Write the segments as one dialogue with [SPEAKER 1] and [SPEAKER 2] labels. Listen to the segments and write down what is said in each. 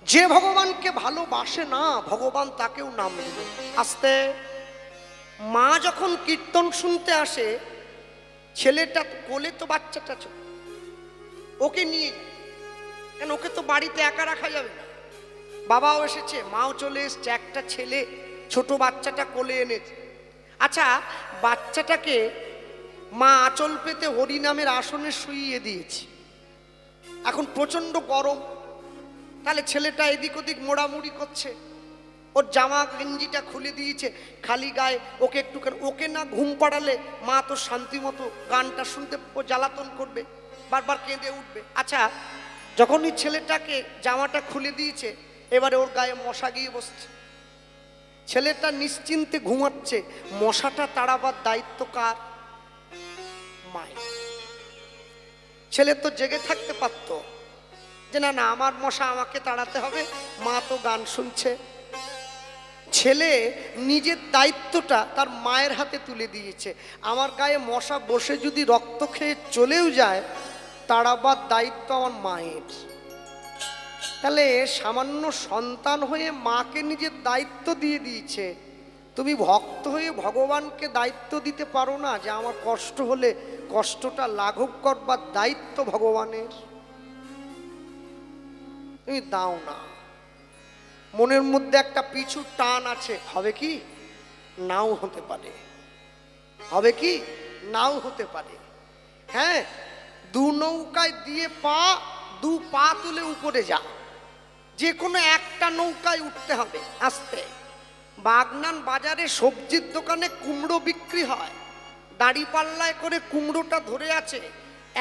[SPEAKER 1] যে ভগবানকে ভালোবাসে না, ভগবান তাকেও নাম দেবে। আস্তে মা যখন কীর্তন শুনতে আসে, ছেলেটা কোলে তো বাচ্চাটা ছোট, ওকে নিয়ে যায়, কেন ওকে তো বাড়িতে একা রাখা যাবে না। বাবাও এসেছে, মাও চলে এসছে, একটা ছেলে ছোট বাচ্চাটা কোলে এনেছে। আচ্ছা, বাচ্চাটাকে মা আঁচল পেতে হরিনামের আসনে শুইয়ে দিয়েছে। এখন প্রচন্ড গরম, তাহলে ছেলেটা এদিক ওদিক মোড়ামুড়ি করছে, ওর জামা গেঞ্জিটা খুলে দিয়েছে, খালি গায়ে ওকে একটুখানি, ওকে না ঘুম পাড়ালে মা তো শান্তি মতো গানটা শুনতে ও জ্বালাতন করবে, বারবার কেঁদে উঠবে। আচ্ছা, যখনই ছেলেটাকে জামাটা খুলে দিয়েছে, এবারে ওর গায়ে মশা গিয়ে বসছে, ছেলেটা নিশ্চিন্তে ঘুমাচ্ছে, মশাটা তাড়াবার দায়িত্ব কার? মায়ের। ছেলে তো জেগে থাকতে পারত যে না না, আমার মশা আমাকে তাড়াতে হবে, মা তো গান শুনছে। ছেলে নিজের দায়িত্বটা তার মায়ের হাতে তুলে দিয়েছে। আমার গায়ে মশা বসে যদি রক্ত খেয়ে চলেও যায়, তাড়াবার দায়িত্ব আমার মায়ের। তাহলে সামান্য সন্তান হয়ে মাকে নিজের দায়িত্ব দিয়ে দিয়েছে, তুমি ভক্ত হয়ে ভগবানকে দায়িত্ব দিতে পারো না যে আমার কষ্ট হলে কষ্টটা লাঘব করবার দায়িত্ব ভগবানের? তুমি দাও না। মনের মধ্যে একটা পিছু টান আছে, হবে কি নাও হতে পারে, হবে কি নাও হতে পারে। হ্যাঁ, দু নৌকায় দিয়ে দু পা তুলে উপরে যা, যে কোনো একটা নৌকায় উঠতে হবে। আস্তে বাগনান বাজারে সবজির দোকানে কুমড়ো বিক্রি হয়, দাড়ি পাল্লায় করে কুমড়োটা ধরে আছে,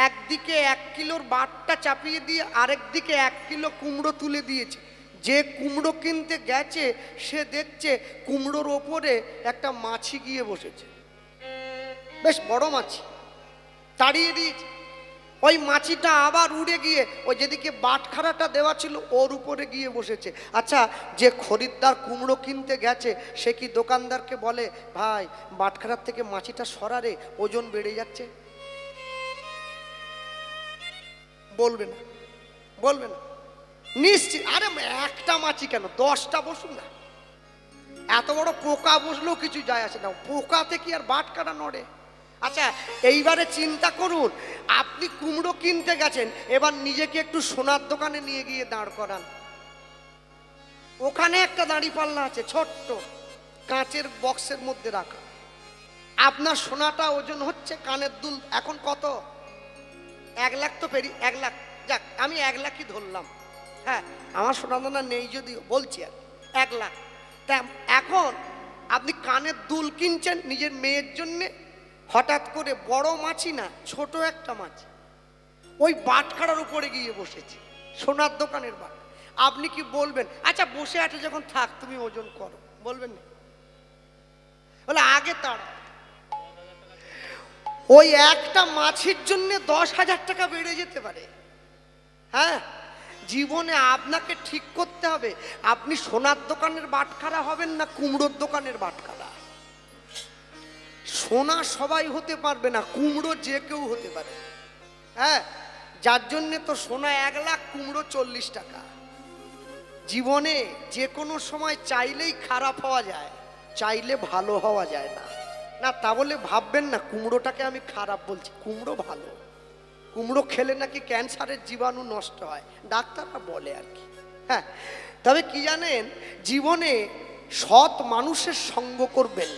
[SPEAKER 1] একদিকে 1 কিলোর বাটটা চাপিয়ে দিয়ে আরেক দিকে 1 কিলো কুমড়ো তুলে দিয়েছে। যে কুমড়ো কিনতে গেছে সে দেখছে কুমড়োর ওপরে একটা মাছি গিয়ে বসেছে, বেশ বড় মাছি, তাড়িয়ে দিয়েছে। ওই মাছিটা আবার উড়ে গিয়ে ওই যেদিকে বাটখারাটা দেওয়া ছিল ওর উপরে গিয়ে বসেছে। আচ্ছা, যে খরিদ্দার কুমড়ো কিনতে গেছে সে কি দোকানদারকে বলে, ভাই বাটখারার থেকে মাছিটা সরারে, ওজন বেড়ে যাচ্ছে? বলবে না, বলবে না নিশ্চিত। আরে একটা মাছি কেন, 10টা বসুন না, এত বড় পোকা বসলেও কিছু যায় আসে না, পোকাতে কি আর বাটখারা নড়ে? আচ্ছা, এইবারে চিন্তা করুন, আপনি কুমড়ো কিনতে গেছেন, এবার নিজেকে একটু সোনার দোকানে নিয়ে গিয়ে দাঁড় করান। ওখানে একটা দাঁড়িপাল্লা আছে, ছোট্ট কাঁচের বক্সের মধ্যে রাখা, আপনার সোনাটা ওজন হচ্ছে, কানের দুল এখন কত, 1 লাখ তো 1 লাখ, যাক আমি 1 লাখই ধরলাম। হ্যাঁ, আমার সোনা দানা নেই যদিও, বলছি আর 1 লাখ। তা এখন আপনি কানের দুল কিনছেন নিজের মেয়ের জন্যে, হঠাৎ করে বড় মাছি না, ছোট একটা মাছি ওই বাটখারার উপরে গিয়ে বসেছে, সোনার দোকানের বাট। আপনি কি বলবেন, আচ্ছা বসে আছে যখন থাক, তুমি ওজন করো, বলবেন না? বলে আগে তার ওই একটা মাছির জন্য 10,000 টাকা বেড়ে যেতে পারে। হ্যাঁ, জীবনে আপনাকে ঠিক করতে হবে, আপনি সোনার দোকানের বাটখারা হবেন না কুমড়োর দোকানের বাটখারা। সোনা সবাই হতে পারবে না, কুমড়ো যে কেউ হতে পারে। হ্যাঁ, যার জন্যে তো সোনা 1 লাখ, কুমড়ো 40 টাকা। জীবনে যে কোনো সময় চাইলেই খারাপ হওয়া যায়, চাইলে ভালো হওয়া যায় না। না তা বলে ভাববেন না কুমড়োটাকে আমি খারাপ বলছি, কুমড়ো ভালো। কুমড়ো খেলে নাকি ক্যান্সারের জীবাণু নষ্ট হয়, ডাক্তাররা বলে আর কি। হ্যাঁ, তবে কি জানেন, জীবনে সৎ মানুষের সঙ্গ করবেন,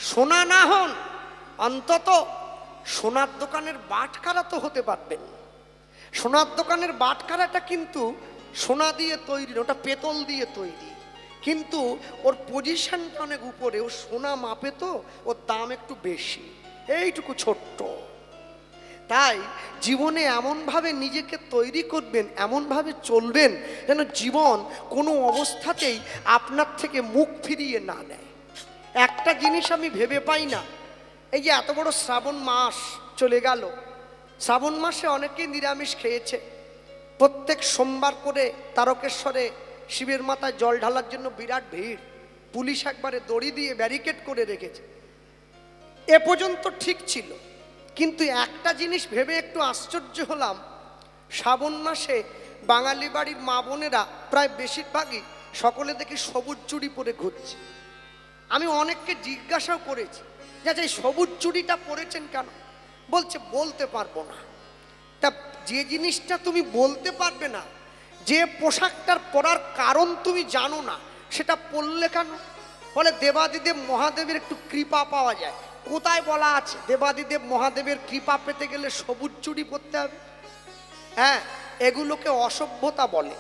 [SPEAKER 1] সোনা না হন অন্তত সোনার দোকানের বাটখারা তো হতে পারবেন। সোনার দোকানের বাটখারাটা কিন্তু সোনা দিয়ে তৈরি, ওটা পেতল দিয়ে তৈরি, কিন্তু ওর পজিশনটা অনেক উপরে, ও সোনা মাপে তো ওর দাম একটু বেশি, এইটুকু ছোট্ট। তাই জীবনে এমনভাবে নিজেকে তৈরি করবেন, এমনভাবে চলবেন যেন জীবন কোনো অবস্থাতেই আপনার থেকে মুখ ফিরিয়ে না নেয়। একটা জিনিস আমি ভেবে পাই না, এই যে এত বড় শ্রাবণ মাস চলে গেল, শ্রাবণ মাসে অনেকেই নিরামিষ খেয়েছে, প্রত্যেক সোমবার করে তারকেশ্বরে শিবের মাথায় জল ঢালার জন্য বিরাট ভিড়, পুলিশ একবারে দড়ি দিয়ে ব্যারিকেড করে রেখেছে। এ পর্যন্ত ঠিক ছিল, কিন্তু একটা জিনিস ভেবে একটু আশ্চর্য হলাম, শ্রাবণ মাসে বাঙালি বাড়ির মা বোনেরা প্রায় বেশিরভাগই সকলে দেখি সবুজ চুড়ি পরে ঘুরছে। আমি অনেককে জিজ্ঞাসাও করেছি যে আচ্ছা এই সবুজ চুড়িটা পরেছেন কেন? বলছে বলতে পারবো না। তা যে জিনিসটা তুমি বলতে পারবে না, যে পোশাকটার পরার কারণ তুমি জানো না, সেটা পরলে কেন? বলে দেবাদিদেব মহাদেবের একটু কৃপা পাওয়া যায়। কোথায় বলা আছে দেবাদিদেব মহাদেবের কৃপা পেতে গেলে সবুজ চুড়ি পরতে হবে? হ্যাঁ, এগুলোকে অসভ্যতা বলে।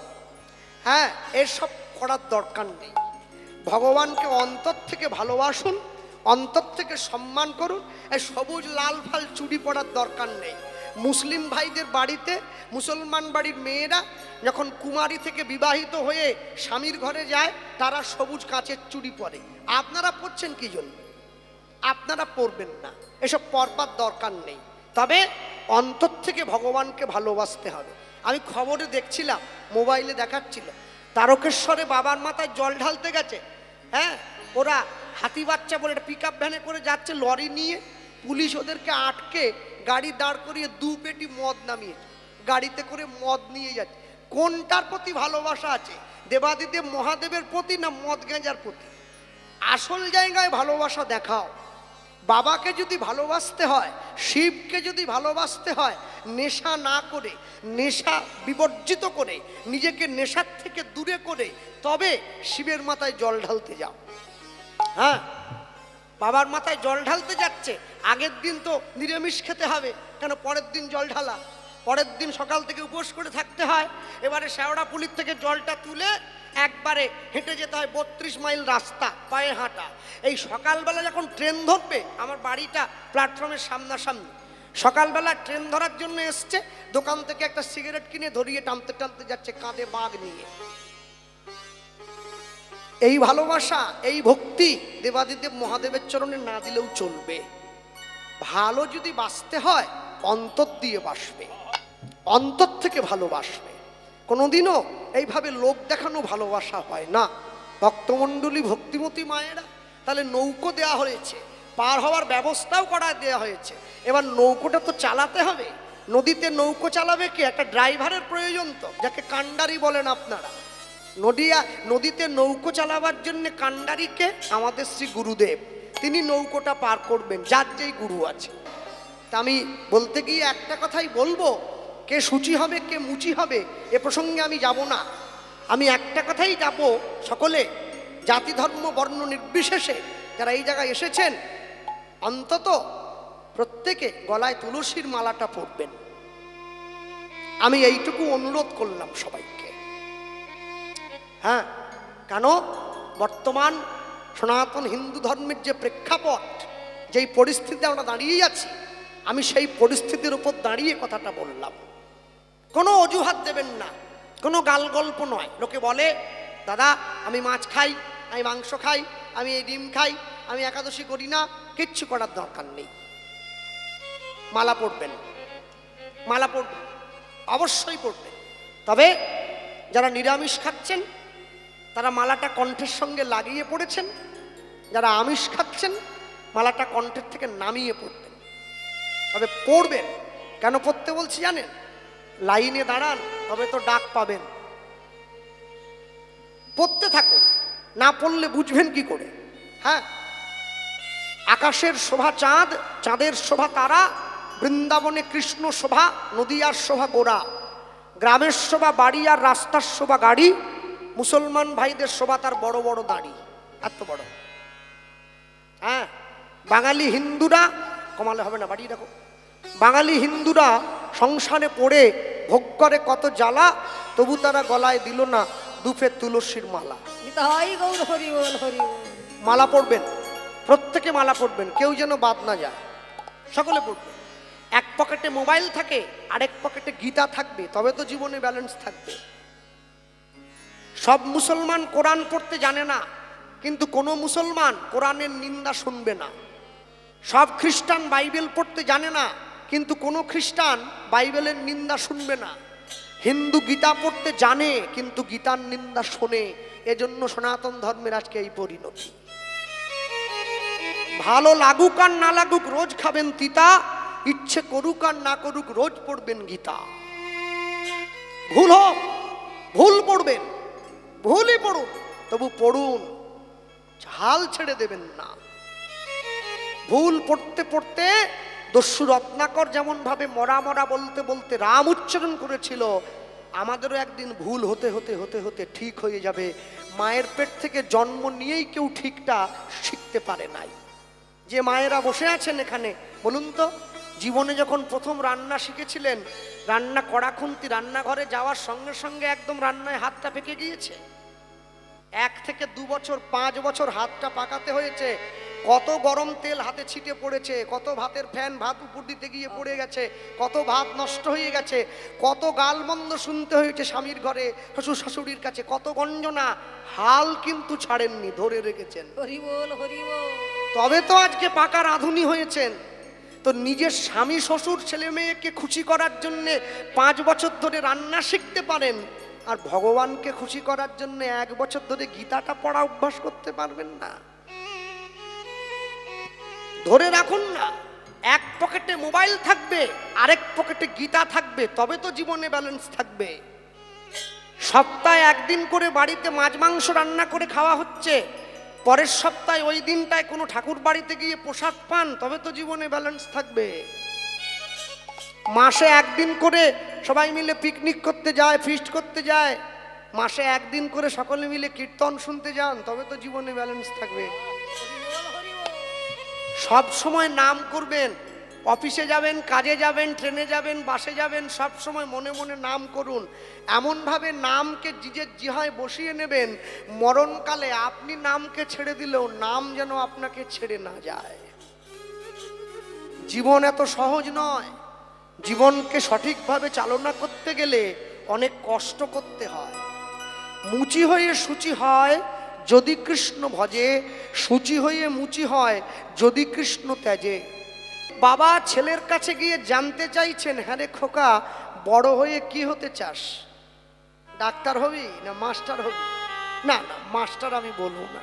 [SPEAKER 1] হ্যাঁ, এসব করার দরকার নেই। ভগবানকে অন্তর থেকে ভালোবাসুন, অন্তর থেকে সম্মান করুন। এই সবুজ লাল ফাল চুড়ি পরার দরকার নেই। মুসলিম ভাইদের বাড়িতে মুসলমান বাড়ির মেয়েরা যখন কুমারী থেকে বিবাহিত হয়ে স্বামীর ঘরে যায়, তারা সবুজ কাঁচের চুড়ি পরে। আপনারা পরছেন কি জন্য? আপনারা পরবেন না, এসব পরবার দরকার নেই। তবে অন্তর থেকে ভগবানকে ভালোবাসতে হবে। আমি খবরে দেখছিলাম, মোবাইলে দেখাচ্ছিল, তারকেশ্বরে বাবার মাথায় জল ঢালতে গেছে। হ্যাঁ, ওরা হাতি বাচ্চা বলে একটা পিক আপ ভ্যানে করে যাচ্ছে লরি নিয়ে, পুলিশ ওদেরকে আটকে গাড়ি দাঁড় করিয়ে 2 পেটি মদ নামিয়ে গাড়িতে করে মদ নিয়ে যাচ্ছে। কোনটার প্রতি ভালোবাসা আছে? দেবাদিদেব মহাদেবের প্রতি না মদ গাঁজার প্রতি? আসল জায়গায় ভালোবাসা দেখাও। বাবাকে যদি ভালোবাসতে হয়, শিবকে যদি ভালোবাসতে হয়, নেশা না করে, নেশা বিবর্জিত করে, নিজেকে নেশার থেকে দূরে করে তবে শিবের মাথায় জল ঢালতে যাও। হ্যাঁ, বাবার মাথায় জল ঢালতে যাচ্ছে, আগের দিন তো নিরামিষ খেতে হবে, কেন পরের দিন জল ঢালা? পরের দিন সকাল থেকে উপোস করে থাকতে হয়। এবারে শেওড়াপুলির থেকে জলটা তুলে একবারে হেঁটে যেতে হয় 32 মাইল রাস্তা, পায়ে হাঁটা। এই সকালবেলা যখন ট্রেন ধরবে, আমার বাড়িটা প্ল্যাটফর্মের সামনাসামনি, সকালবেলা ট্রেন ধরার জন্য এসছে, দোকান থেকে একটা সিগারেট কিনে ধরিয়ে টানতে টানতে যাচ্ছে কাঁধে বাগ নিয়ে। এই ভালোবাসা, এই ভক্তি দেবাদিদেব মহাদেবের চরণে না দিলেও চলবে। ভালো যদি বাসতে হয় অন্তর দিয়ে বাসবে, অন্তর থেকে ভালোবাসবে। কোনোদিনও এইভাবে লোক দেখানো ভালোবাসা হয় না। ভক্তমণ্ডলী, ভক্তিমতী মায়েরা, তাহলে নৌকো দেওয়া হয়েছে, পার হওয়ার ব্যবস্থাও করা দেওয়া হয়েছে। এবার নৌকোটা তো চালাতে হবে। নদীতে নৌকো চালাবে কি? একটা ড্রাইভারের প্রয়োজন, তো যাকে কান্ডারি বলেন আপনারা। নদীতে নৌকো চালাবার জন্য কান্ডারিকে আমাদের শ্রী গুরুদেব, তিনি নৌকোটা পার করবেন, যার যেই গুরু আছে। তা আমি বলতে গিয়ে একটা কথাই বলবো, কে সূচি হবে কে মুচি হবে এ প্রসঙ্গে আমি যাব না। আমি একটা কথাই যাব, সকলে জাতি ধর্ম বর্ণ নির্বিশেষে যারা এই জায়গায় এসেছেন, অন্তত প্রত্যেকে গলায় তুলসীর মালাটা পরবেন। আমি এইটুকু অনুরোধ করলাম সবাইকে। হ্যাঁ, কেন বর্তমান সনাতন হিন্দু ধর্মের যে প্রেক্ষাপট, যেই পরিস্থিতিতে আমরা দাঁড়িয়ে আছি, আমি সেই পরিস্থিতির উপর দাঁড়িয়ে কথাটা বললাম। কোনো অজুহাত দেবেন না, কোনো গাল গল্প নয়। লোকে বলে দাদা আমি মাছ খাই, আমি মাংস খাই, আমি এই ডিম খাই, আমি একাদশী করি না। কিচ্ছু করার দরকার নেই। মালা পড়বেন, মালা পড়বেন, অবশ্যই পড়বেন। তবে যারা নিরামিষ খাচ্ছেন তারা মালাটা কণ্ঠের সঙ্গে লাগিয়ে পড়েছেন, যারা আমিষ খাচ্ছেন মালাটা কণ্ঠের থেকে নামিয়ে পড়বেন। তবে পড়বেন, কেন পড়তে বলছি জানেন? লাইনে দাঁড়ান, তবে তো ডাক পাবেন। পড়তে থাকুন, না পড়লে বুঝবেন কি করে? হ্যাঁ, আকাশের শোভা চাঁদ, চাঁদের শোভা তারা, বৃন্দাবনে কৃষ্ণ শোভা, নদিয়ার শোভা গোরা, গ্রামের শোভা বাড়ি আর রাস্তার শোভা গাড়ি, মুসলমান ভাইদের শোভা তার বড় বড় দাড়ি, এত বড়। হ্যাঁ, বাঙালি হিন্দুরা, কমালে হবে না, বাড়িয়ে রাখো। বাঙালি হিন্দুরা সংসারে পড়ে ভোগ করে কত জ্বালা, তবু তারা গলায় দিল না দুফে তুলসীর মালা। মালা পড়বেন, প্রত্যেকে মালা পড়বেন, কেউ যেন বাদ না যায়, সকলে পড়বেন। এক পকেটে মোবাইল থাকে, আরেক পকেটে গীতা থাকবে, তবে তো জীবনে ব্যালেন্স থাকবে। সব মুসলমান কোরআন পড়তে জানে না, কিন্তু কোনো মুসলমান কোরআনের নিন্দা শুনবে না। সব খ্রিস্টান বাইবেল পড়তে জানে না, কিন্তু কোনো খ্রিস্টান বাইবেলের নিন্দা শুনবে না। হিন্দু গীতা পড়তে জানে, কিন্তু গীতার নিন্দা শোনে। এজন্য সনাতন ধর্মের আজকে এই পরিণতি। ভালো লাগুক আর না লাগুক রোজ খাবেন তিতা, ইচ্ছে করুক আর না করুক রোজ পড়বেন গীতা। ভুল হোক, ভুল পড়বেন, ভুলই পড়ুন, তবু পড়ুন, হাল ছেড়ে দেবেন না। ভুল পড়তে পড়তে দস্যু রত্নাকর যেমন ভাবে মরা মরা বলতে বলতে রাম উচ্চারণ করেছিল, আমাদেরও একদিন ভুল হতে হতে হতে হতে ঠিক হয়ে যাবে। মায়ের পেট থেকে জন্ম নিয়েই কেউ ঠিকটা শিখতে পারে নাই। যে মায়েরা বসে আছেন এখানে, বলুন তো, জীবনে যখন প্রথম রান্না শিখেছিলেন, রান্না কড়াখুন্তি রান্নাঘরে যাওয়ার সঙ্গে সঙ্গে একদম রান্নায় হাতটা পেকে গিয়েছে? 1 থেকে 2 বছর 5 বছর হাতটা পাকাতে হয়েছে। কত গরম তেল হাতে ছিটে পড়েছে, কত ভাতের ফ্যান ভাত উপর দিতে গিয়ে পড়ে গেছে, কত ভাত নষ্ট হয়ে গেছে, কত গালমন্দ শুনতে হয়েছে স্বামীর ঘরে, শ্বশুর শাশুড়ির কাছে, কত গঞ্জনা। হাল কিন্তু ছাড়েননি, ধরে রেখেছেন।
[SPEAKER 2] হরি বল, হরি বল।
[SPEAKER 1] তবে তো আজকে পাকা রাঁধুনি হয়েছেন। তো নিজের স্বামী শ্বশুর ছেলে মেয়েকে খুশি করার জন্যে 5 বছর ধরে রান্না শিখতে পারেন, আর ভগবানকে খুশি করার জন্য 1 বছর ধরে গীতাটা পড়া অভ্যাস করতে পারবেন না? ধরে রাখুন না, এক পকেটে মোবাইল থাকবে, আরেক পকেটে গীতা থাকবে, তবে তো জীবনে ব্যালেন্স থাকবে। সপ্তাহে 1 দিন করে বাড়িতে মাছ মাংস রান্না করে খাওয়া হচ্ছে, পরের সপ্তাহে ওই দিনটায় কোনো ঠাকুর বাড়িতে গিয়ে প্রসাদ পান, তবে তো জীবনে ব্যালেন্স থাকবে। মাসে 1 দিন করে সবাই মিলে পিকনিক করতে যায়, ফিস্ট করতে যায়, মাসে 1 দিন করে সকলে মিলে কীর্তন শুনতে যান, তবে তো জীবনে ব্যালেন্স থাকবে। সব সময় নাম করবেন, অফিসে যাবেন, কাজে যাবেন, ট্রেনে যাবেন, বাসে যাবেন, সব সময় মনে মনে নাম করুন। এমনভাবে নামকে নিজের জিহায় বসিয়ে নেবেন, মরণকালে আপনি নামকে ছেড়ে দিলেও নাম যেন আপনাকে ছেড়ে না যায়। জীবন এত সহজ নয়। জীবনকে সঠিকভাবে চালনা করতে গেলে অনেক কষ্ট করতে হয়। মুচি হয়ে সূচি হয় যদি কৃষ্ণ ভজে, সূচি হয়ে মুচি হয় যদি কৃষ্ণ ত্যাজে। বাবা ছেলের কাছে গিয়ে জানতে চাইছেন, হ্যাঁ রে খোকা, বড় হয়ে কি হতে চাস? ডাক্তার হবি না মাস্টার হবি? না না, মাস্টার আমি বলবো না,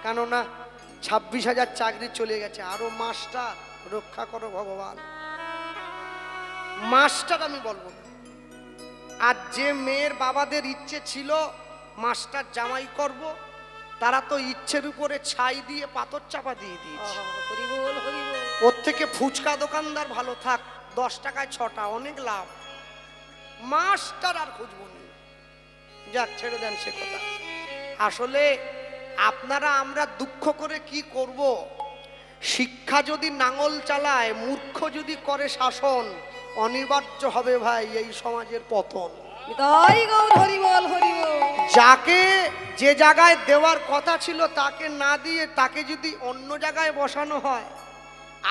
[SPEAKER 1] কেননা 26,000 চাকরি চলে গেছে, আরো মাস্টার রক্ষা করো ভগবান। মাস্টার আমি বলবো না। আর যে মেয়ের বাবাদের ইচ্ছে ছিল মাস্টার জামাই করব, তারা তো ইচ্ছের উপরে ছাই দিয়ে পাথর চাপা দিয়ে দিয়েছে।
[SPEAKER 2] হরি বল, হরি বল।
[SPEAKER 1] ওর থেকে ফুচকা দোকানদার ভালো, থাক 10 টাকায় 6টা, অনেক লাভ। মাস্টার আর খুঁজবো না, যাক ছেড়ে দেন সে কথা। আসলে আপনারা আমরা দুঃখ করে কি করব? শিক্ষা যদি নাঙল চালায়, মূর্খ যদি করে শাসন, অনিবার্য হবে ভাই এই সমাজের পতন।
[SPEAKER 2] তাই গৌর, হরি বল, হরি বল।
[SPEAKER 1] যাকে যে জায়গায় দেওয়ার কথা ছিল তাকে না দিয়ে তাকে যদি অন্য জায়গায় বসানো হয়,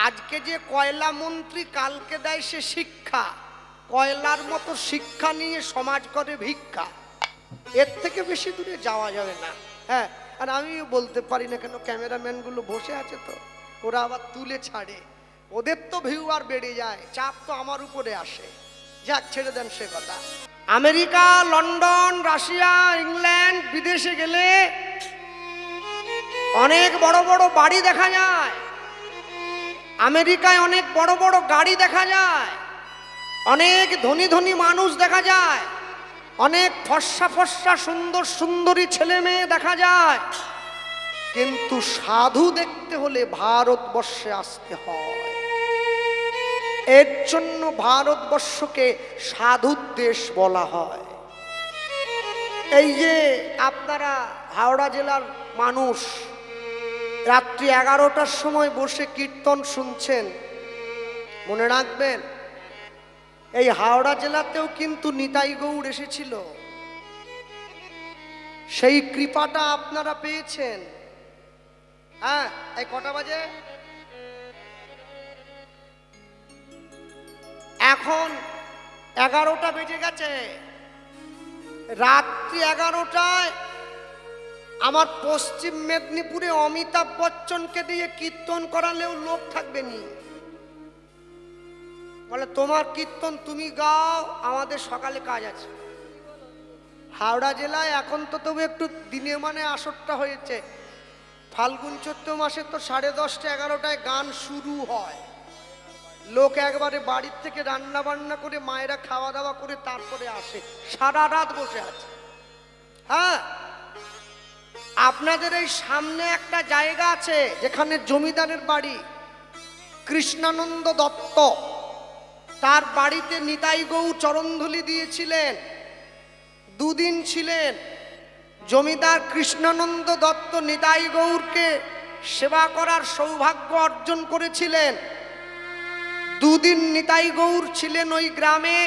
[SPEAKER 1] আজকে যে কয়লা মন্ত্রী কালকে দেয় সে শিক্ষা, কয়লার মতো শিক্ষা নিয়ে সমাজ করে ভিক্ষা। এর থেকে বেশি দূরে যাওয়া যাবে না। হ্যাঁ, আর আমিও বলতে পারি না, কেন ক্যামেরাম্যানগুলো বসে আছে তো, ওরা আবার তুলে ছাড়ে, ওদের তো ভিউ আর বেড়ে যায়, চাপ তো আমার উপরে আসে। যাক ছেড়ে দেন সে কথা। আমেরিকা, লন্ডন, রাশিয়া, ইংল্যান্ড, বিদেশে গেলে অনেক বড় বড় বাড়ি দেখা যায়, আমেরিকায় অনেক বড় বড় গাড়ি দেখা যায়, অনেক ধনী ধনী মানুষ দেখা যায়, অনেক ফর্সা ফর্সা সুন্দর সুন্দরী ছেলে মেয়ে দেখা যায়, কিন্তু সাধু দেখতে হলে ভারতবর্ষে আসতে হয়। এর জন্য ভারতবর্ষকে সাধুর দেশ বলা হয়। এই যে আপনারা হাওড়া জেলার মানুষ রাত্রি 11টার সময় বসে কীর্তন শুনছেন, মনে রাখবেন এই হাওড়া জেলাতেও কিন্তু নিতাই গৌড় এসেছিল, সেই কৃপাটা আপনারা পেয়েছেন। হ্যাঁ, এই কটা বাজে? এখন 11টা বেজে গেছে। রাত্রি 11টায় আমার পশ্চিম মেদিনীপুরে অমিতাভ বচ্চনকে দিয়ে কীর্তন করালেও লোক থাকবে নি, বলে তোমার কীর্তন তুমি গাও, আমাদের সকালে কাজ আছে। হাওড়া জেলায় এখন তো তবু একটু দিনে মানে আসরটা হয়েছে, ফাল্গুন চৈত্র মাসে তো 10:30 11টায় গান শুরু হয়, লোক একবারে বাড়ির থেকে রান্না বান্না করে মায়েরা খাওয়া দাওয়া করে তারপরে আসে, সারা রাত বসে আছে। হ্যাঁ, আপনাদের এই সামনে একটা জায়গা আছে যেখানে জমিদারের বাড়ি, কৃষ্ণানন্দ দত্ত, তার বাড়িতে নিতাই গৌর চরণধুলি দিয়েছিলেন, দুদিন ছিলেন। জমিদার কৃষ্ণানন্দ দত্ত নিতাই গৌরকে সেবা করার সৌভাগ্য অর্জন করেছিলেন। দুদিন নিতাই গৌর ছিলেন ওই গ্রামে।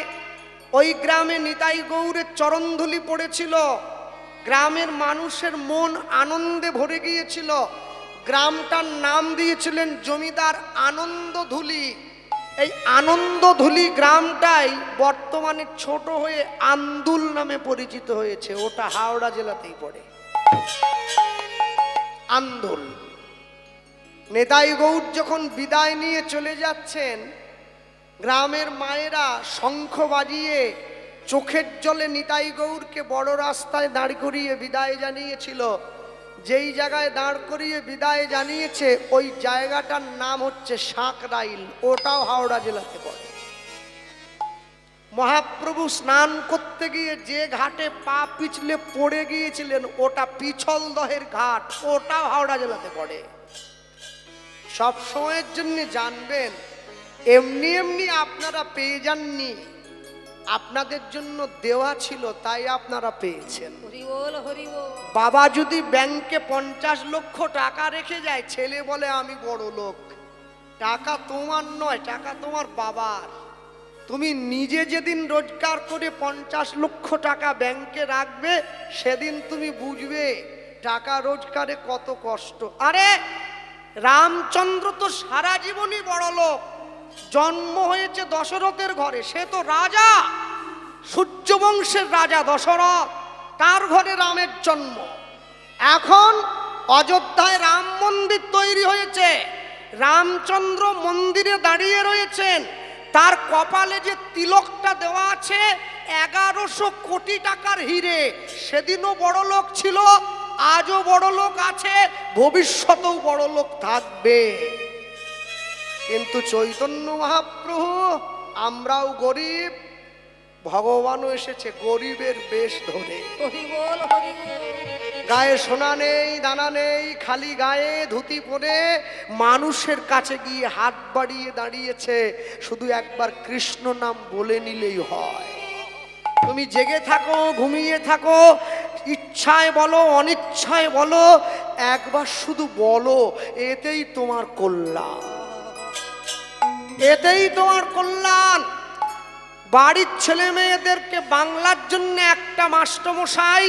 [SPEAKER 1] ওই গ্রামে নিতাই গৌরের চরণধুলি পড়েছিল। গ্রামের মানুষের মন আনন্দে ভরে গিয়েছিল। গ্রামটার নাম দিয়েছিলেন জমিদার আনন্দধুলি। এই আনন্দধুলি গ্রামটাই বর্তমানে ছোট হয়ে আন্দুল নামে পরিচিত হয়েছে। ওটা হাওড়া জেলাতেই পড়ে, আন্দুল। নিতাই গৌর যখন বিদায় নিয়ে চলে যাচ্ছেন, গ্রামের মায়েরা শঙ্খ বাজিয়ে চোখের জলে নিতাই গৌরকে বড় রাস্তায় দাঁড় করিয়ে বিদায় জানিয়েছিল। যেই জায়গায় দাঁড় করিয়ে বিদায় জানিয়েছে ওই জায়গাটার নাম হচ্ছে সাঁকরাইল, ওটাও হাওড়া জেলাতে পড়ে। মহাপ্রভু স্নান করতে গিয়ে যে ঘাটে পা পিছলে পড়ে গিয়েছিলেন ওটা পিছলদহের ঘাট, ওটাও হাওড়া জেলাতে পড়ে। সব সময়ের জন্য জানবেন, এমনি এমনি আপনারা পেয়ে যাননি, আপনাদের জন্য দেওয়া ছিল তাই আপনারা পেয়েছেন।
[SPEAKER 2] হরি বল হরি বল।
[SPEAKER 1] বাবা যদি ব্যাংকে 50 লক্ষ টাকা রেখে যায়, ছেলে বলে আমি বড় লোক। টাকা তোমার নয়, টাকা তোমার বাবার। তুমি নিজে যেদিন রোজগার করে 50 লক্ষ টাকা ব্যাংকে রাখবে, সেদিন তুমি বুঝবে টাকা রোজগারে কত কষ্ট। আরে রামচন্দ্র তো সারা জীবনই বড় লোক। জন্ম হয়েছে দশরথের ঘরে, সে তো রাজা, সূর্যবংশের রাজা দশরথ, তার ঘরে রামের জন্ম। এখন অযোধ্যায় রাম মন্দির তৈরি হয়েছে, রামচন্দ্র মন্দিরে দাঁড়িয়ে রয়েছেন। তার কপালে যে তিলকটা দেওয়া আছে 1100 কোটি টাকার হিরে। সেদিনও বড় লোক ছিল, আজও বড় লোক আছে, ভবিষ্যতেও বড় লোক থাকবে। কিন্তু চৈতন্য মহাপ্রভু, আমরাও গরিব, ভগবানও এসেছে গরিবের বেশ ধরে।
[SPEAKER 2] হরি বল হরি বল।
[SPEAKER 1] গায়ে সোনা নেই, দানা নেই, খালি গায়ে ধুতি পরে মানুষের কাছে গিয়ে হাত বাড়িয়ে দাঁড়িয়েছে। শুধু একবার কৃষ্ণ নাম বলে নিলেই হয়। তুমি জেগে থাকো, ঘুমিয়ে থাকো, ইচ্ছায় বলো, অনিচ্ছায় বলো, একবার শুধু বলো, এতেই তোমার কল্যাণ, এতেই তোমার কল্যাণ। বাড়ির ছেলে মেয়েদেরকে বাংলার জন্য একটা মাস্টারমশাই,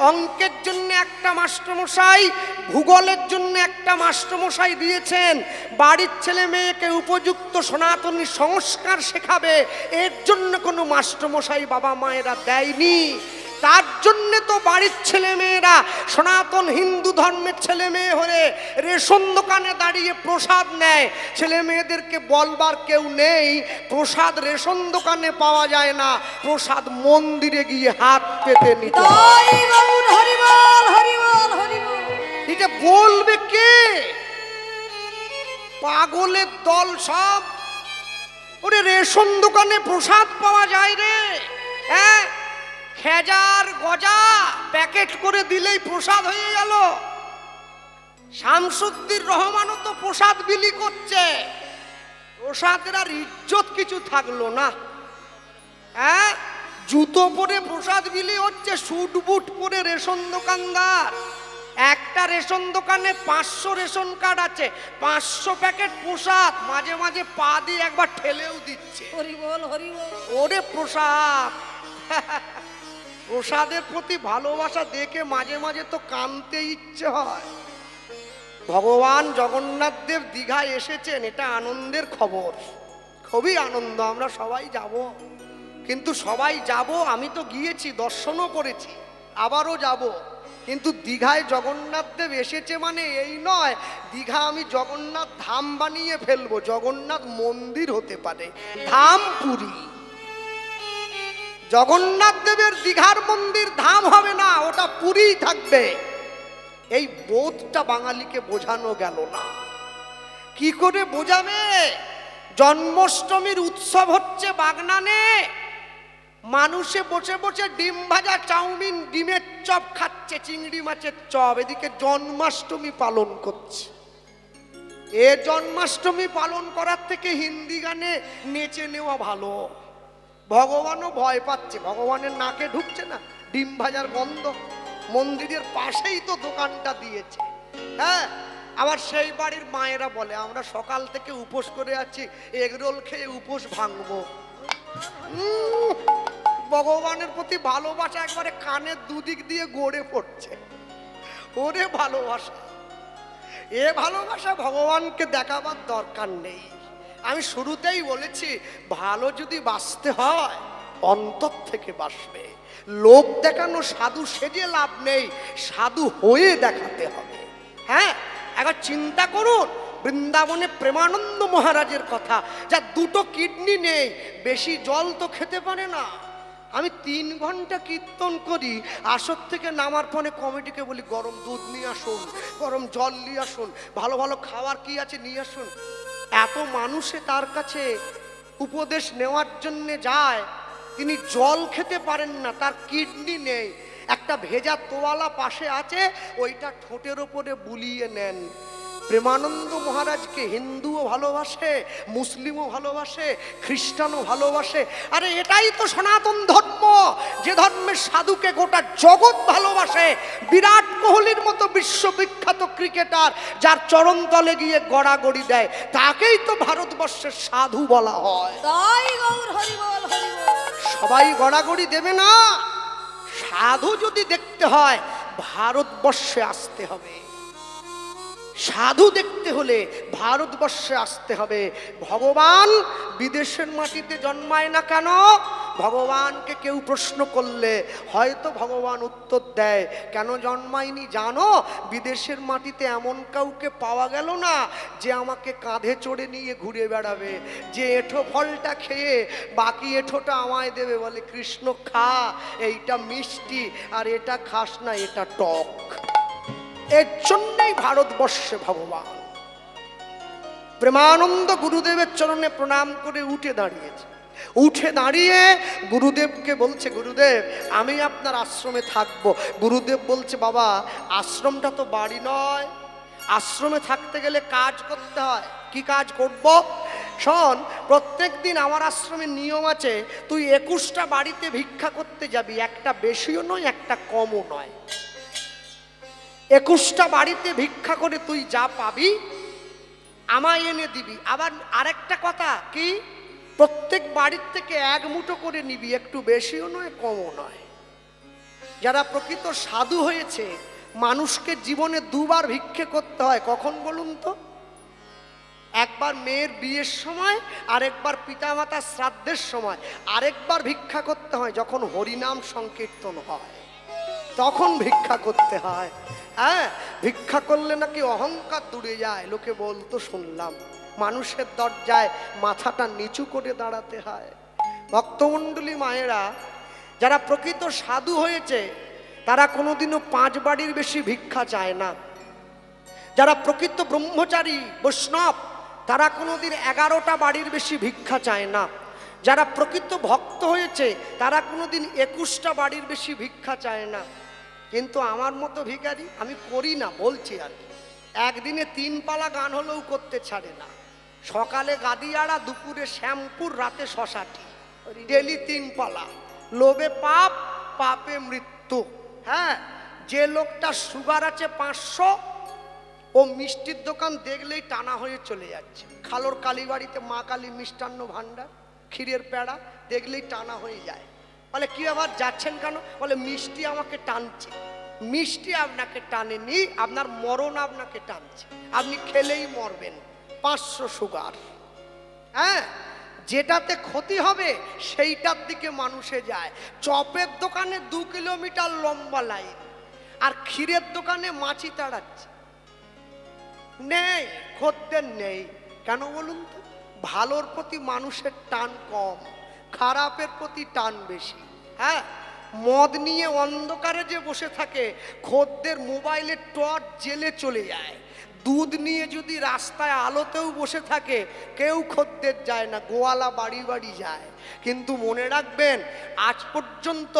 [SPEAKER 1] অঙ্কের জন্য একটা মাস্টারমশাই, ভূগোলের জন্য একটা মাস্টারমশাই দিয়েছেন। বাড়ির ছেলে মেয়েকে উপযুক্ত সনাতনী সংস্কার শেখাবে, এর জন্য কোনো মাস্টারমশাই বাবা মায়েরা দেয়নি। তার জন্যে তো বাড়ির ছেলে মেয়েরা সনাতন হিন্দু ধর্মের ছেলে মেয়ে হলে রেশন দোকানে দাঁড়িয়ে প্রসাদ নেয়। ছেলে মেয়েদেরকে বলবার কেউ নেই, প্রসাদ রেশন দোকানে পাওয়া যায় না, প্রসাদ মন্দিরে গিয়ে হাত পেতে নিতে হয়।
[SPEAKER 2] তাই গৌর হরি বল হরি বল হরি বল।
[SPEAKER 1] এটা বলবে কে? পাগলের দল সব। ওরে রেশন দোকানে প্রসাদ পাওয়া যায় রে, হ্যাঁ, খেজার গজা প্যাকেট করে দিলেই প্রসাদ হয়ে গেল। শামসুদ্দিন রহমানও তো প্রসাদ বিলি করছে, প্রসাদের আর ইজ্জত কিছু থাকলো না। হ্যাঁ, জুতো পরে প্রসাদ বিলি হচ্ছে, স্যুট বুট পরে রেশন দোকানদার। একটা রেশন দোকানে 500 রেশন কার্ড আছে, 500 প্যাকেট প্রসাদ মাঝে মাঝে পা দিয়ে একবার ঠেলেও দিচ্ছে।
[SPEAKER 2] হরি বল হরি বল।
[SPEAKER 1] ওরে প্রসাদ, প্রসাদের প্রতি ভালোবাসা দেখে মাঝে মাঝে তো কাঁদতে ইচ্ছে হয়। ভগবান জগন্নাথ দেব দীঘায় এসেছেন, এটা আনন্দের খবর, খুবই আনন্দ। আমরা সবাই যাব, কিন্তু সবাই যাব, আমি তো গিয়েছি, দর্শনও করেছি, আবারও যাব। কিন্তু দীঘায় জগন্নাথ দেব এসেছে মানে এই নয় দীঘা আমি জগন্নাথ ধাম বানিয়ে ফেলবো। জগন্নাথ মন্দির হতে পারে, ধাম পুরী। জগন্নাথ দেবের দীঘার মন্দির ধাম হবে না, ওটা পুরীই থাকবে। এই বোধটা বাঙালিকে বোঝানো গেল না। কি করে বোঝাবে? জন্মাষ্টমীর উৎসব হচ্ছে বাগনানে, মানুষে বসে বসে ডিম ভাজা, চাউমিন, ডিমের চপ খাচ্ছে, চিংড়ি মাছের চপ, এদিকে জন্মাষ্টমী পালন করছে। এ জন্মাষ্টমী পালন করার থেকে হিন্দি গানে নেচে নেওয়া ভালো। ভগবানও ভয় পাচ্ছে, ভগবানের নাকে ঢুকছে না ডিম ভাজার গন্ধ। মন্দিরের পাশেই তো দোকানটা দিয়েছে। হ্যাঁ, আবার সেই বাড়ির মায়েরা বলে আমরা সকাল থেকে উপোস করে আছি, এগরোল খেয়ে উপোস ভাঙবো। ভগবানের প্রতি ভালোবাসা একবারে কানের দুদিক দিয়ে গড়ে পড়ছে। ওরে ভালোবাসা, এ ভালোবাসা ভগবানকে দেখাবার দরকার নেই। আমি শুরুতেই বলেছি, ভালো যদি বাঁচতে হয় অন্তর থেকে বাঁচবে। লোক দেখানো সাধু সেজে লাভ নেই, সাধু হয়ে দেখাতে হবে। হ্যাঁ, একবার চিন্তা করুন বৃন্দাবনে প্রেমানন্দ মহারাজের কথা, যার দুটো কিডনি নেই, বেশি জল তো খেতে পারে না। আমি 3 ঘন্টা কীর্তন করি, আসর থেকে নামার পরে কমিটিকে বলি গরম দুধ নিয়ে আসুন, গরম জল নিয়ে আসুন, ভালো ভালো খাবার কি আছে নিয়ে আসুন। এত মানুষে তার কাছে উপদেশ নেওয়ার জন্য যায়, তিনি জল খেতে পারেন না, তার কিডনি নেই। একটা ভেজা তোয়ালা পাশে আছে, ওইটা ঠোঁটের ওপরে বুলিয়ে নেন। প্রেমানন্দ মহারাজকে হিন্দুও ভালোবাসে, মুসলিমও ভালোবাসে, খ্রিস্টানও ভালোবাসে। আরে এটাই তো সনাতন ধর্ম, যে ধর্মের সাধুকে গোটা জগৎ ভালোবাসে। বিরাট কোহলির মতো বিশ্ববিখ্যাত ক্রিকেটার, যার চরণ তলে গিয়ে গড়াগড়ি দেয়, তাকেই তো ভারতবর্ষের সাধু বলা হয়।
[SPEAKER 2] তাই গৌর হরি বল, হরি বল।
[SPEAKER 1] সবাই গড়াগড়ি দেবে না। সাধু যদি দেখতে হয় ভারতবর্ষে আসতে হবে। সাধু দেখতে হলে ভারতবর্ষে আসতে হবে। ভগবান বিদেশের মাটিতে জন্মায় না কেন? ভগবানকে কেউ প্রশ্ন করলে হয়তো ভগবান উত্তর দেয়, কেন জন্মায়নি জানো? বিদেশের মাটিতে এমন কাউকে পাওয়া গেল না যে আমাকে কাঁধে চড়ে নিয়ে ঘুরে বেড়াবে, যে এঁঠো ফলটা খেয়ে বাকি এঁঠোটা আমায় দেবে, বলে কৃষ্ণ খা, এইটা মিষ্টি, আর এটা খাস না, এটা টক। এর জন্যই ভারতবর্ষে ভগবান। প্রেমানন্দ গুরুদেবের চরণে প্রণাম করে উঠে দাঁড়িয়েছে। উঠে দাঁড়িয়ে গুরুদেবকে বলছে, গুরুদেব আমি আপনার আশ্রমে থাকবো। গুরুদেব বলছে, বাবা আশ্রমটা তো বাড়ি নয়, আশ্রমে থাকতে গেলে কাজ করতে হয়। কি কাজ করব? শোন, প্রত্যেক দিন আমার আশ্রমের নিয়ম আছে, তুই 21টা বাড়িতে ভিক্ষা করতে যাবি, একটা বেশিও নয় একটা কমও নয়। 21টা বাড়িতে ভিক্ষা করে তুই যা পাবি আমায় এনে দিবি। আবার আরেকটা কথা কি, প্রত্যেক বাড়ির থেকে 1 মুঠো করে নিবি, একটু বেশিও নয় কমও নয়। যারা প্রকৃত সাধু হয়েছে, মানুষকে জীবনে 2 বার ভিক্ষে করতে হয়। কখন বলুন তো? একবার মেয়ের বিয়ের সময়, আরেকবার পিতামাতার শ্রাদ্ধের সময়। আরেকবার ভিক্ষা করতে হয় যখন হরিনাম সংকীর্তন হয়, তখন ভিক্ষা করতে হয়। হ্যাঁ, ভিক্ষা করলে নাকি অহংকার দূরে যায়, লোকে বলতো শুনলাম। মানুষের দরজায় মাথাটা নিচু করে দাঁড়াতে হয়। ভক্তমণ্ডলী মায়েরা, যারা প্রকৃত সাধু হয়েছে তারা কোনোদিনও 5 বাড়ির বেশি ভিক্ষা চায় না। যারা প্রকৃত ব্রহ্মচারী বৈষ্ণব তারা কোনোদিন 11টা বাড়ির বেশি ভিক্ষা চায় না। যারা প্রকৃত ভক্ত হয়েছে তারা কোনোদিন 21টা বাড়ির বেশি ভিক্ষা চায় না। কিন্তু আমার মতো ভিখারি আমি করি না, বলছি আর কি। একদিনে 3 পালা গান হলেও করতে ছাড়ে না। সকালে গাদিয়াড়া, দুপুরে শ্যামপুর, রাতে শশাটি, ডেলি 3 পালা। লোভে পাপ, পাপে মৃত্যু। হ্যাঁ, যে লোকটা সুগার আছে 500, ও মিষ্টির দোকান দেখলেই টানা হয়ে চলে যাচ্ছে। খালোর কালীবাড়িতে মা কালী মিষ্টান্ন ভাণ্ডার, ক্ষীরের পেড়া দেখলেই টানা হয়ে যায়। বলে কি আবার যাচ্ছেন কেন? বলে মিষ্টি আমাকে টানছে। মিষ্টি আপনাকে টানেনি, আপনার মরণ আপনাকে টানছে, আপনি খেলেই মরবেন। 500 সুগার। হ্যাঁ, যেটাতে ক্ষতি হবে সেইটার দিকে মানুষে যায়। চপের দোকানে 2 কিলোমিটার লম্বা লাইন, আর ক্ষীরের দোকানে মাছি তাড়াচ্ছে। নেই, খদ্দের নেই। কেন বলুন তো? ভালোর প্রতি মানুষের টান কম, খারাপের প্রতি টান বেশি। হ্যাঁ, মদ নিয়ে অন্ধকারে যে বসে থাকে, খদ্দের মোবাইলের টর্চ জেলে চলে যায়। দুধ নিয়ে যদি রাস্তায় আলোতেও বসে থাকে কেউ খদ্দের যায় না, গোয়ালা বাড়ি বাড়ি যায়। কিন্তু মনে রাখবেন, আজ পর্যন্ত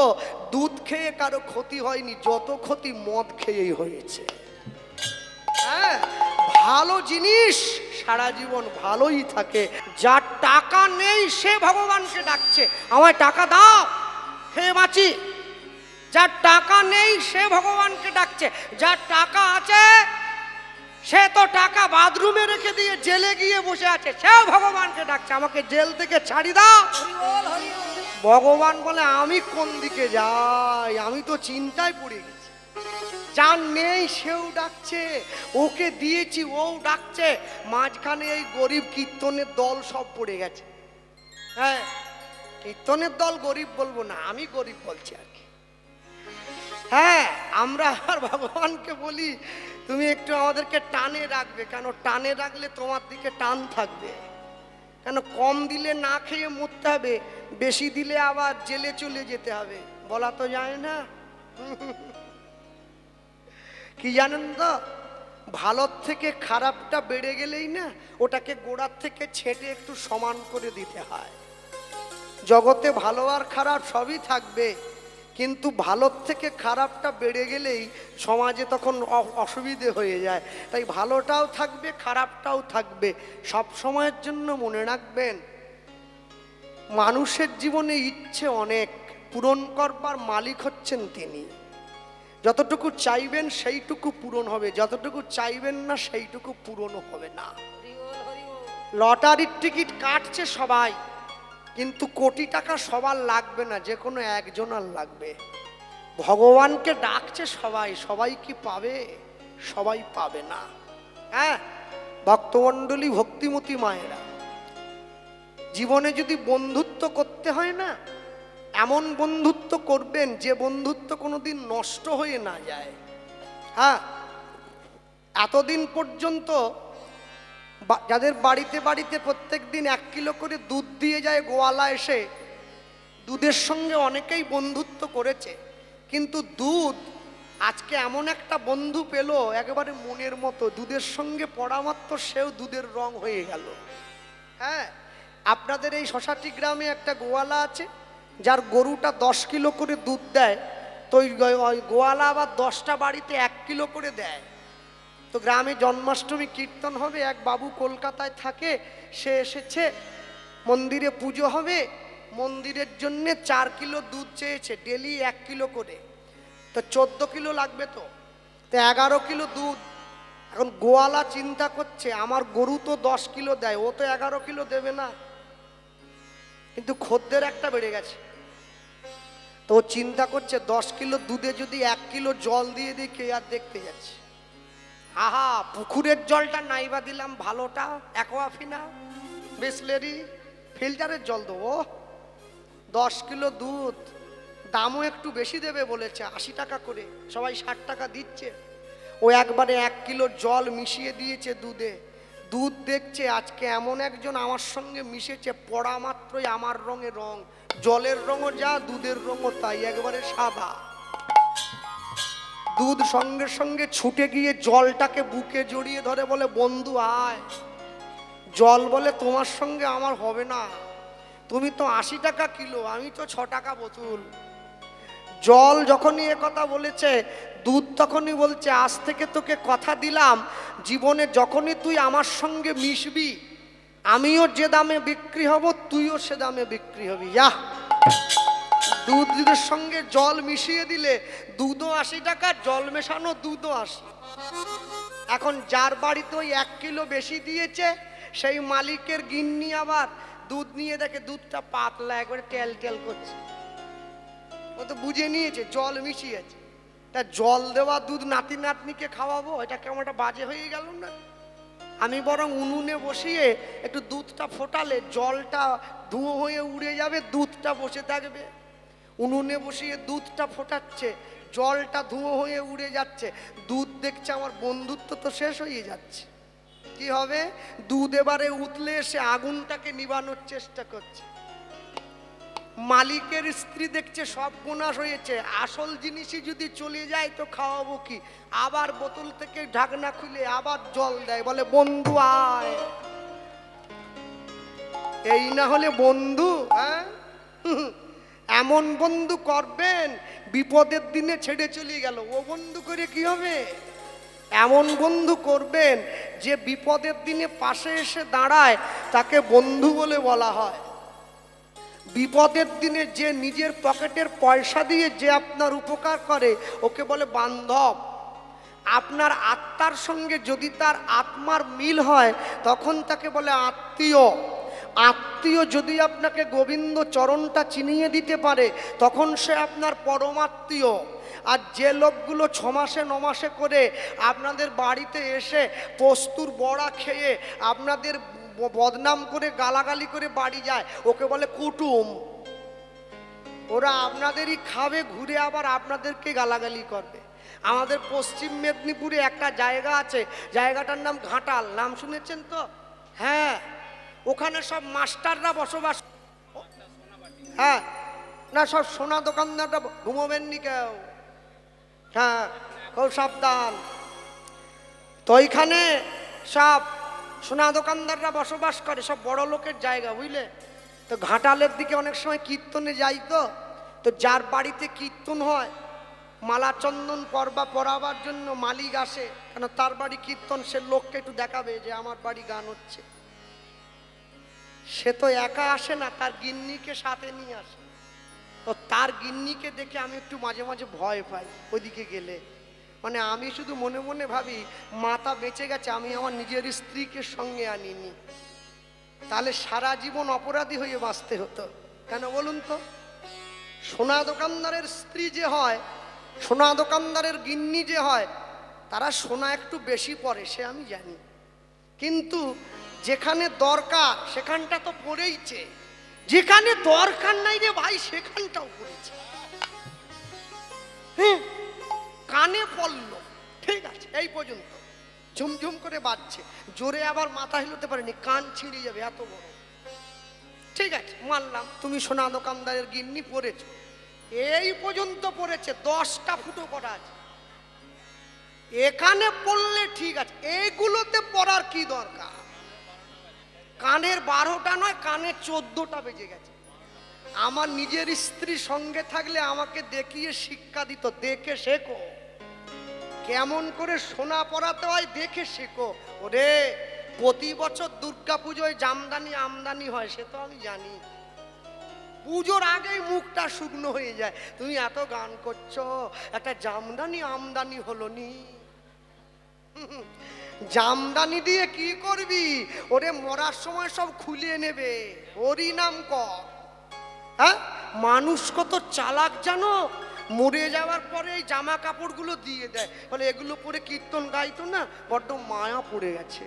[SPEAKER 1] দুধ খেয়ে কারো ক্ষতি হয়নি, যত ক্ষতি মদ খেয়েই হয়েছে। হ্যাঁ, ভালো জিনিস সারা জীবন ভালোই থাকে। যার টাকা নেই সে ভগবানকে ডাকছে, আমায় টাকা দাও হে মাছি। যার টাকা নেই সে ভগবানকে ডাকছে, যার টাকা আছে সে তো টাকা বাথরুমে রেখে দিয়ে জেলে গিয়ে বসে আছে, সেও ভগবানকে ডাকছে, আমাকে জেল থেকে ছাড়ি দাও।
[SPEAKER 2] হরি বল হরি বল।
[SPEAKER 1] ভগবান বলে আমি কোন দিকে যাই, আমি তো চিন্তায় পড়ে গেছি। যার নেই সেও ডাকছে, ওকে দিয়েছি ও ডাকছে, মাঝখানে এই গরিব কীর্তনের দল সব পড়ে গেছে। হ্যাঁ, কীর্তনের দল গরিব বলবো না, আমি গরিব বলছি আর কি। হ্যাঁ, আমরা আর ভগবানকে বলি তুমি একটু আমাদেরকে টানে রাখবে, কেন টানে রাখলে তোমার দিকে টান থাকবে। কেন কম দিলে না খেয়ে মরতে হবে, বেশি দিলে আবার জেলে চলে যেতে হবে, বলা তো যায় না। কি জানেন তো, ভালোর থেকে খারাপটা বেড়ে গেলেই না ওটাকে গোড়ার থেকে ছেঁটে একটু সমান করে দিতে হয়। জগতে ভালো আর খারাপ সবই থাকবে, কিন্তু ভালোর থেকে খারাপটা বেড়ে গেলেই সমাজে তখন অসুবিধে হয়ে যায়। তাই ভালোটাও থাকবে খারাপটাও থাকবে, সব সময়ের জন্য মনে রাখবেন মানুষের জীবনে ইচ্ছে অনেক, পূরণ করবার মালিক হচ্ছেন তিনি। যতটুকু চাইবেন সেইটুকু পূরণ হবে, যতটুকু চাইবেন না সেইটুকু পূরণ হবে না।
[SPEAKER 2] হরি বল হরি বল।
[SPEAKER 1] লটারির টিকিট কাটছে সবাই, কিন্তু কোটি টাকা সবার লাগবে না, যে কোনো একজনের লাগবে। ভগবানকে ডাকছে সবাই, সবাই কি পাবে? সবাই পাবে না। হ্যাঁ, ভক্তমণ্ডলী ভক্তিমতী মায়েরা, জীবনে যদি বন্ধুত্ব করতে হয় না, এমন বন্ধুত্ব করবেন যে বন্ধুত্ব কোনোদিন নষ্ট হয়ে না যায়। হ্যাঁ, এতদিন পর্যন্ত যাদের বাড়িতে বাড়িতে প্রত্যেক দিন 1 কিলো করে দুধ দিয়ে যায় গোয়ালা এসে, দুধের সঙ্গে অনেকেই বন্ধুত্ব করেছে, কিন্তু দুধ আজকে এমন একটা বন্ধু পেল একেবারে মনের মতো, দুধের সঙ্গে পড়া মাত্র সেও দুধের রং হয়ে গেল। হ্যাঁ, আপনাদের এই শশাটি গ্রামে একটা গোয়ালা আছে, যার গরুটা 10 কিলো করে দুধ দেয়, তো ওই গোয়ালা আবার 10টা বাড়িতে 1 কিলো করে দেয়। তো গ্রামে জন্মাষ্টমী কীর্তন হবে, এক বাবু কলকাতায় থাকে, সে এসেছে, মন্দিরে পুজো হবে, মন্দিরের জন্যে 4 কিলো দুধ চেয়েছে, ডেলি 1 কিলো করে, তো 14 কিলো লাগবে, তো 11 কিলো দুধ। এখন গোয়ালা চিন্তা করছে আমার গরু তো 10 কিলো দেয়, ও তো 11 কিলো দেবে না, কিন্তু খদ্দের একটা বেড়ে গেছে। তো ও চিন্তা করছে 10 কিলো দুধে যদি 1 কিলো জল দিয়ে দিই, কে আর দেখতে যাচ্ছে। আহা, পুকুরের জলটা নাইবা দিলাম ভালোটা, অ্যাকোয়াফিনা বিসলেরি ফিল্টারের জল দেবো। 10 কিলো দুধ, দামও একটু বেশি দেবে বলেছে, 80 টাকা করে, সবাই 60 টাকা দিচ্ছে। ও একবারে 1 কিলো জল মিশিয়ে দিয়েছে দুধে। দুধ দেখছে আজকে এমন একজন আমার সঙ্গে মিশেছে, পড়া মাত্রই আমার রঙে রং, জলের রঙও যা দুধের রঙও তাই, একবারে সাদা। দুধ সঙ্গে সঙ্গে ছুটে গিয়ে জলটাকে বুকে জড়িয়ে ধরে বলে, বন্ধু আয়। জল বলে, তোমার সঙ্গে আমার হবে না, তুমি তো 80 টাকা কিলো, আমি তো 6 টাকা বোতল। জল যখনই এ কথা বলেছে, দুধ তখনই বলছে, আজ থেকে তোকে কথা দিলাম, জীবনে যখনই তুই আমার সঙ্গে মিশবি, আমিও যে দামে বিক্রি হব তুইও সে দামে বিক্রি হবি। যা, দুধের সঙ্গে জল মিশিয়ে দিলে দুধও 80 টাকা, জল মেশানো দুধও 80। এখন যার বাড়িতে ওই 1 কিলো বেশি দিয়েছে, সেই মালিকের গিন্নি আবার দুধ নিয়ে দেখে দুধটা পাতলা, একবারে টেল টেল করছে। ও তো বুঝে নিয়েছে জল মিশিয়েছে, তা জল দেওয়া দুধ নাতি নাতনিকে খাওয়াবো, এটা কেমন একটা বাজে হয়ে গেল না? আমি বরং উনুনে বসিয়ে একটু দুধটা ফোটালে জলটা ধুয়ো হয়ে উড়ে যাবে, দুধটা বসে থাকবে। উনুনে বসিয়ে দুধটা ফোটাচ্ছে, জলটা ধুয়ো হয়ে উড়ে যাচ্ছে, দুধ দেখছে আমার বন্ধুত্ব তো শেষ হয়ে যাচ্ছে। কি হবে? দুধ এবারে উতলে এসে আগুনটাকে নিবানোর চেষ্টা করছে। মালিকের স্ত্রী দেখছে সব গুনাশ হয়েছে, আসল জিনিসই যদি চলে যায় তো খাওয়াবো কি, আবার বোতল থেকে ঢাকনা খুলে আবার জল দেয়, বলে বন্ধু আয়। এই না হলে বন্ধু? হ্যাঁ, এমন বন্ধু করবেন বিপদের দিনে ছেড়ে চলে গেল, ও বন্ধু করে কি হবে? এমন বন্ধু করবেন যে বিপদের দিনে পাশে এসে দাঁড়ায়, তাকে বন্ধু বলে বলা হয়। বিপদের দিনে যে নিজের পকেটের পয়সা দিয়ে যে আপনার উপকার করে, ওকে বলে বান্ধব। আপনার আত্মার সঙ্গে যদি তার আত্মার মিল হয়, তখন তাকে বলে আত্মীয়। আত্মীয় যদি আপনাকে গোবিন্দ চরণটা চিনিয়ে দিতে পারে, তখন সে আপনার পরমাত্মীয়। আর যে লোকগুলো 6 মাসে 9 মাসে করে আপনাদের বাড়িতে এসে পোস্তুর বড়া খেয়ে আপনাদের বদনাম করে গালাগালি করে বাড়ি যায়, ওকে বলে কুটুম। ওরা আপনাদেরই খাবে, ঘুরে আবার আপনাদেরকে গালাগালি করবে। আমাদের পশ্চিম মেদিনীপুরে একটা জায়গা আছে, জায়গাটার নাম ঘাটাল, নাম শুনেছেন তো? হ্যাঁ, ওখানে সব মাস্টাররা বসবাস। হ্যাঁ, না সব সোনা দোকানদাররা, ঘুমোবেননি কেউ, হ্যাঁ খুব সাবধান। তো ওইখানে সব সোনা দোকানদাররা বসবাস করে, সব বড় লোকের জায়গা, বুঝলে? তো ঘাটালের দিকে অনেক সময় কীর্তনে যাই, তো যার বাড়িতে কীর্তন হয়, মালা চন্দন পরবা পরাবার জন্য মালিক আসে, কেন তার বাড়ি কীর্তন, সে লোককে একটু দেখাবে যে আমার বাড়ি গান হচ্ছে। সে তো একা আসে না, তার গিন্নিকে সাথে নিয়ে আসে। তো তার গিন্নিকে দেখে আমি একটু মাঝে মাঝে ভয় পাই ওইদিকে গেলে। মানে আমি শুধু মনে মনে ভাবি, মাতা বেঁচে গেছে, আমি আমার নিজের স্ত্রীকে সঙ্গে আনিনি, তাহলে সারা জীবন অপরাধী হয়ে বাঁচতে হতো। কেন বলুন তো? সোনা দোকানদারের স্ত্রী যে হয়, সোনা দোকানদারের গিন্নি যে হয়, তারা সোনা একটু বেশি পরে, সে আমি জানি, কিন্তু যেখানে দরকার সেখানটা তো পড়েইছে, যেখানে দরকার নাই রে ভাই সেখানটাও পড়েছে। হ্যাঁ, কানে পড়লো, ঠিক আছে, এই পর্যন্ত ঝুমঝুম করে বাজছে, জোরে আবার মাথা হিলতে পারেনি, কান ছিঁড়ে যাবে এত বড়। ঠিক আছে, মানলাম তুমি সোনা দোকানদারের গিন্নি পড়েছো, এই পর্যন্ত পড়েছে, 10টা ফুটো করা আছে, এখানে পড়লে ঠিক আছে, এইগুলোতে পড়ার কি দরকার? কানের 12টা নয়, কানে 14টা বেজে গেছে। আমার নিজের স্ত্রী সঙ্গে থাকলে আমাকে দেখিয়ে শিক্ষা দিত, দেখে শেখো, কেমন করে সোনা পরাতে হয় দেখে শেখো। ওরে, প্রতি বছর দুর্গা পুজোয় জামদানি আমদানি হয়, সে তো আমি জানি, পুজোর আগেই মুখটা শুকনো হয়ে যায়, তুমি এত গান করছো, একটা জামদানি আমদানি হলো নি। জামদানি দিয়ে কি করবি? ওরে মরার সময় সব খুলে নেবে, হরি নাম কর। হ্যাঁ, মানুষ কত চালাক জানো, মরে যাওয়ার পরে এই জামা কাপড়গুলো দিয়ে দেয়, বলে এগুলো পরে কীর্তন গাইতো না, বড্ড মায়া পড়ে গেছে,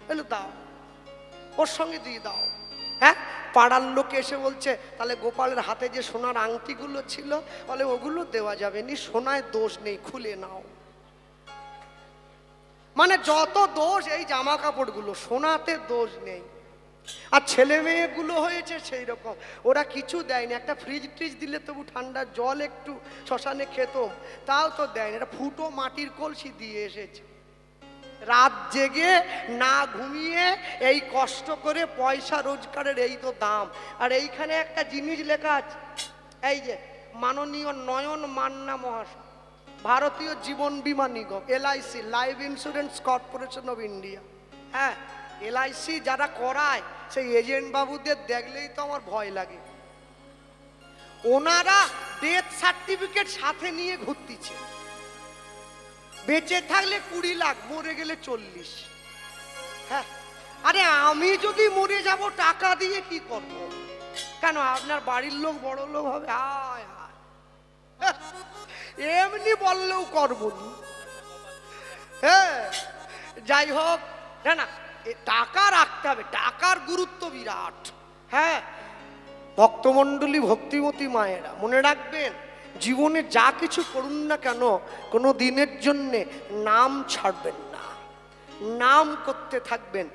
[SPEAKER 1] বলে দাও, ওর সঙ্গে দিয়ে দাও। হ্যাঁ, পাড়ার লোক এসে বলছে, তাহলে গোপালের হাতে যে সোনার আংটিগুলো ছিল, বলে ওগুলো দেওয়া যাবে নি, সোনায় দোষ নেই, খুলে নাও। মানে যত দোষ এই জামা কাপড়গুলো, সোনাতে দোষ নেই। আর ছেলে মেয়েগুলো হয়েছে সেই রকম, ওরা কিছু দেয়নি, একটা ফ্রিজ ট্রিজ দিলে তবু ঠান্ডা জল একটু শ্মশানে খেতাম, তাও তো দেয়নি, এটা ফুটো মাটির কলসি দিয়ে এসেছে। রাত জেগে না ঘুমিয়ে এই কষ্ট করে পয়সা রোজগারের এই তো দাম। আর এইখানে একটা জিনিস লেখা আছে, এই যে মাননীয় নয়ন মান্না মহাশয়, ভারতীয় জীবন বীমা নিগম, LIC, life insurance corporation of India. হ্যাঁ, LIC যারা করায় সেই এজেন্ট বাবুদের দেখলেই তো আমার ভয় লাগে। ওনারা ডেথ সার্টিফিকেট সাথে নিয়ে ঘুরতেছে, বেঁচে থাকলে 20 লাখ, মরে গেলে 40। হ্যাঁ, আরে আমি যদি মরে যাব টাকা দিয়ে কি করব? কেন আপনার বাড়ির লোক বড় লোক হবে? হায় হায়, এমনি বললেও করবো না। হ্যাঁ, যাই হোক, না না, টাকা রাখতে হবে, টাকার গুরুত্ব বিরাট। হ্যাঁ, ভক্তমণ্ডলী, ভক্তিমতী মায়েরা মনে রাখবেন, জীবনে যা কিছু করুন না কেন, কোনো দিনের জন্যে নাম ছাড়বেন না, নাম করতে থাকবেন।